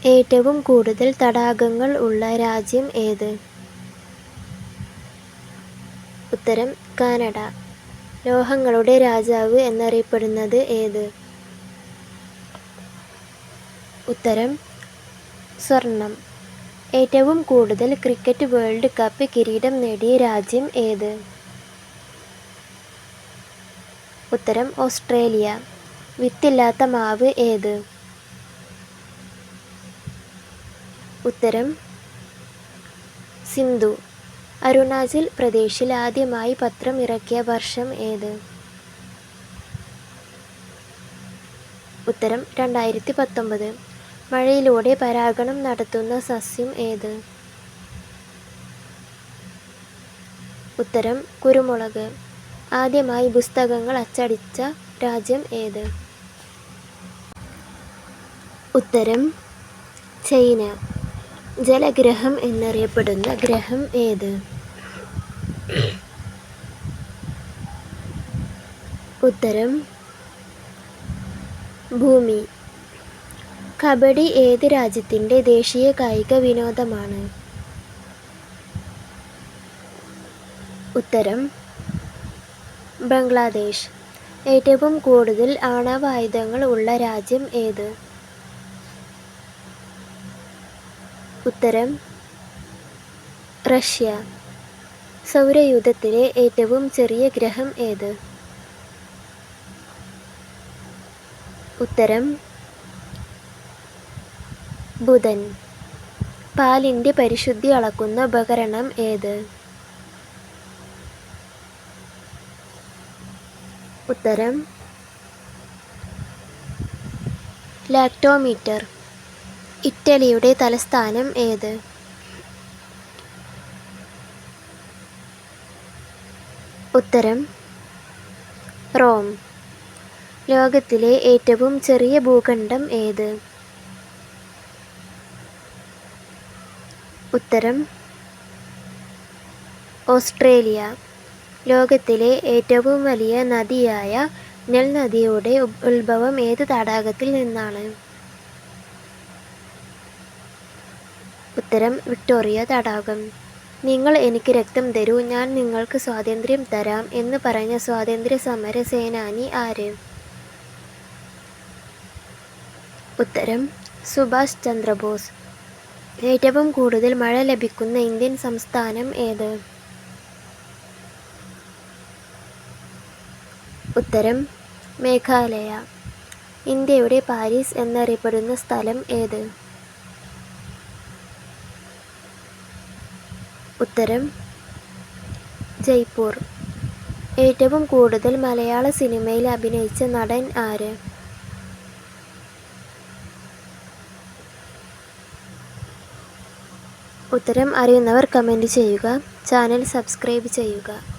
ഏറ്റവും കൂടുതൽ തടാകങ്ങൾ ഉള്ള രാജ്യം ഏത്? ഉത്തരം കാനഡ. ലോഹങ്ങളുടെ രാജാവ് എന്നറിയപ്പെടുന്നത് ഏത്? ഉത്തരം സ്വർണം. ഏറ്റവും കൂടുതൽ ക്രിക്കറ്റ് വേൾഡ് കപ്പ് കിരീടം നേടിയ രാജ്യം ഏത്? ഉത്തരം ഓസ്ട്രേലിയ. വിത്തില്ലാത്ത മാവ് ഏത്? ഉത്തരം സിന്ധു. അരുണാചൽ പ്രദേശിൽ ആദ്യമായി പത്രം ഇറക്കിയ വർഷം ഏത്? ഉത്തരം 2019. മഴയിലൂടെ പരാഗണം നടത്തുന്ന സസ്യം ഏത്? ഉത്തരം കുരുമുളക്. ആദ്യമായി പുസ്തകങ്ങൾ അച്ചടിച്ച രാജ്യം ഏത്? ഉത്തരം ചൈന. ജലഗ്രഹം എന്നറിയപ്പെടുന്ന ഗ്രഹം ഏത്? ഉത്തരം ഭൂമി. കബഡി ഏത് രാജ്യത്തിൻ്റെ ദേശീയ കായിക വിനോദമാണ്? ഉത്തരം ബംഗ്ലാദേശ്. ഏറ്റവും കൂടുതൽ ആണവായുധങ്ങൾ ഉള്ള രാജ്യം ഏത്? ഉത്തരം റഷ്യ. സൗരയൂഥത്തിലെ ഏറ്റവും ചെറിയ ഗ്രഹം ഏത്? ഉത്തരം ബുധൻ. പാലിൻ്റെ പരിശുദ്ധി അളക്കുന്ന ഉപകരണം ഏത്? ഉത്തരം ലാക്ടോമീറ്റർ. ഇറ്റലിയുടെ തലസ്ഥാനം ഏത്? ഉത്തരം റോം. ലോകത്തിലെ ഏറ്റവും ചെറിയ ഭൂഖണ്ഡം ഏത്? ഉത്തരം ഓസ്ട്രേലിയ. ലോകത്തിലെ ഏറ്റവും വലിയ നദിയായ നൈൽ നദിയുടെ ഉത്ഭവം ഏത് തടാകത്തിൽ നിന്നാണ്? ഉത്തരം വിക്ടോറിയ തടാകം. നിങ്ങൾ എനിക്ക് രക്തം തരൂ, ഞാൻ നിങ്ങൾക്ക് സ്വാതന്ത്ര്യം തരാം എന്ന് പറഞ്ഞ സ്വാതന്ത്ര്യ സമര സേനാനി ആര്? ഉത്തരം സുഭാഷ് ചന്ദ്രബോസ്. ഏറ്റവും കൂടുതൽ മഴ ലഭിക്കുന്ന ഇന്ത്യൻ സംസ്ഥാനം ഏത്? ഉത്തരം മേഘാലയ. ഇന്ത്യയുടെ പാരീസ് എന്നറിയപ്പെടുന്ന സ്ഥലം ഏത്? ഉത്തരം ജയ്പൂർ. ഏറ്റവും കൂടുതൽ മലയാള സിനിമയിൽ അഭിനയിച്ച നടൻ ആര്? ഉത്തരം അറിയുന്നവർ കമൻറ്റ് ചെയ്യുക. ചാനൽ സബ്സ്ക്രൈബ് ചെയ്യുക.